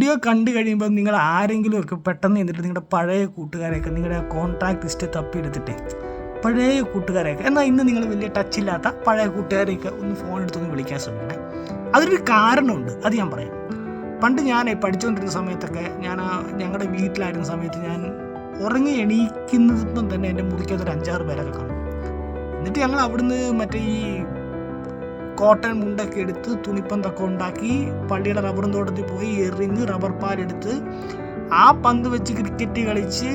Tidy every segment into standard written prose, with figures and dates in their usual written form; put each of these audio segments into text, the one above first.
Video കണ്ടു കഴിയുമ്പോൾ നിങ്ങൾ ആരെങ്കിലും ഒക്കെ പെട്ടെന്ന് എന്നിട്ട് നിങ്ങളുടെ പഴയ കൂട്ടുകാരെയൊക്കെ നിങ്ങളുടെ കോൺടാക്ട് ലിസ്റ്റ് തപ്പിയെടുത്തിട്ട് പഴയ കൂട്ടുകാരെയൊക്കെ, എന്നാൽ ഇന്ന് നിങ്ങൾ വലിയ ടച്ചില്ലാത്ത പഴയ കൂട്ടുകാരെയൊക്കെ ഒന്ന് ഫോൺ എടുത്തൊന്ന് വിളിക്കാൻ ശ്രമിക്കണേ. അതിനൊരു കാരണമുണ്ട്, അത് ഞാൻ പറയാം. പണ്ട് ഞാൻ പഠിച്ചുകൊണ്ടിരുന്ന സമയത്തൊക്കെ ഞങ്ങളുടെ വീട്ടിലായിരുന്ന സമയത്ത് ഞാൻ ഉറങ്ങി എണീക്കുന്നതിപ്പം തന്നെ എൻ്റെ മുറിക്കകത്തൊരു 5-6 പേരൊക്കെ കാണും. എന്നിട്ട് ഞങ്ങൾ അവിടുന്ന് മറ്റേ ഈ കോട്ടൺ മുണ്ടൊക്കെ എടുത്ത് തുണിപ്പന്തൊക്കെ ഉണ്ടാക്കി പള്ളിയുടെ റബ്ബറും തോട്ടത്തിൽ പോയി എറിഞ്ഞ് റബ്ബർ പാലെടുത്ത് ആ പന്ത് വെച്ച് ക്രിക്കറ്റ് കളിച്ച്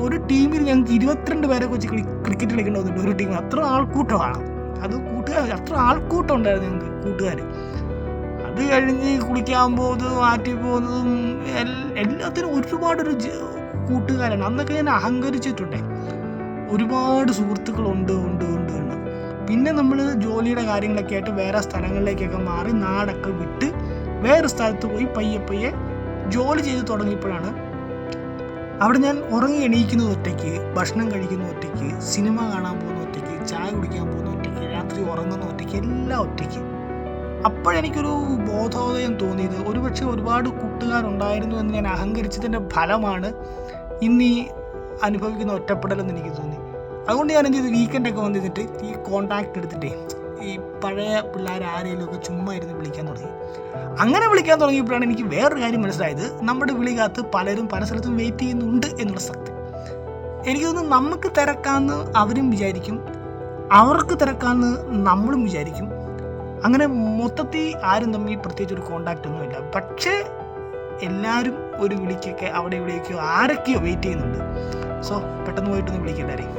ഒരു ടീമിൽ ഞങ്ങൾക്ക് 22 പേരൊക്കെ വെച്ച് ക്രിക്കറ്റ് കളിക്കേണ്ടതുണ്ട്. ഒരു ടീം അത്ര ആൾക്കൂട്ടമാണ്. അത് കൂട്ടുകാർ അത്ര ആൾക്കൂട്ടം ഉണ്ടായിരുന്നു ഞങ്ങൾക്ക് കൂട്ടുകാർ. അത് കഴിഞ്ഞ് കുളിക്കാൻ പോകുന്നതും മാറ്റി പോകുന്നതും എല്ലാത്തിനും ഒരുപാടൊരു കൂട്ടുകാരാണ്. അന്നൊക്കെ ഞാൻ അഹങ്കരിച്ചിട്ടുണ്ട്. ഒരുപാട് സുഹൃത്തുക്കളുണ്ട് ഉണ്ട് ഉണ്ട് ഉണ്ട്. പിന്നെ നമ്മൾ ജോലിയുടെ കാര്യങ്ങളൊക്കെ ആയിട്ട് വേറെ സ്ഥലങ്ങളിലേക്കൊക്കെ മാറി നാടൊക്കെ വിട്ട് വേറെ സ്ഥലത്ത് പോയി പയ്യെ ജോലി ചെയ്ത് തുടങ്ങിയപ്പോഴാണ് അവിടെ ഞാൻ ഉറങ്ങി എണീക്കുന്നത് ഒറ്റയ്ക്ക്, ഭക്ഷണം കഴിക്കുന്ന ഒറ്റയ്ക്ക്, സിനിമ കാണാൻ പോകുന്ന ഒറ്റയ്ക്ക്, ചായ കുടിക്കാൻ പോകുന്ന ഒറ്റയ്ക്ക്, രാത്രി ഉറങ്ങുന്ന ഒറ്റയ്ക്ക്, എല്ലാം ഒറ്റയ്ക്ക്. അപ്പോഴെനിക്കൊരു ബോധോദയം തോന്നിയത് ഒരുപക്ഷെ ഒരുപാട് കൂട്ടുകാരുണ്ടായിരുന്നു എന്ന് ഞാൻ അഹങ്കരിച്ചതിൻ്റെ ഫലമാണ് ഇന്നീ അനുഭവിക്കുന്ന ഒറ്റപ്പെടലെന്ന് എനിക്ക് തോന്നി. അതുകൊണ്ട് ഞാൻ എന്ത് ചെയ്തു, വീക്കെൻഡൊക്കെ വന്നിട്ട് ഈ കോൺടാക്റ്റ് എടുത്തിട്ടേ ഈ പഴയ പിള്ളേർ ആരെങ്കിലുമൊക്കെ ചുമ്മാ ഇരുന്ന് വിളിക്കാൻ തുടങ്ങി. അങ്ങനെ വിളിക്കാൻ തുടങ്ങിയപ്പോഴാണ് എനിക്ക് വേറൊരു കാര്യം മനസ്സിലായത്. നമ്മുടെ വിളിക്കകത്ത് പലരും പല സ്ഥലത്തും വെയിറ്റ് ചെയ്യുന്നുണ്ട് എന്നുള്ള സത്യം. എനിക്ക് തോന്നുന്നു നമുക്ക് തിരക്കാമെന്ന് അവരും വിചാരിക്കും, അവർക്ക് തിരക്കാമെന്ന് നമ്മളും വിചാരിക്കും. അങ്ങനെ മൊത്തത്തിൽ ആരും തമ്മിൽ പ്രത്യേകിച്ച് ഒരു കോണ്ടാക്റ്റ് ഒന്നുമില്ല. പക്ഷേ എല്ലാവരും ഒരു വിളിക്കൊക്കെ അവിടെ ഇവിടെയൊക്കെയോ ആരൊക്കെയോ വെയിറ്റ് ചെയ്യുന്നുണ്ട്. സോ പെട്ടെന്ന് പോയിട്ടൊന്ന് വിളിക്കണ്ടായിരിക്കും.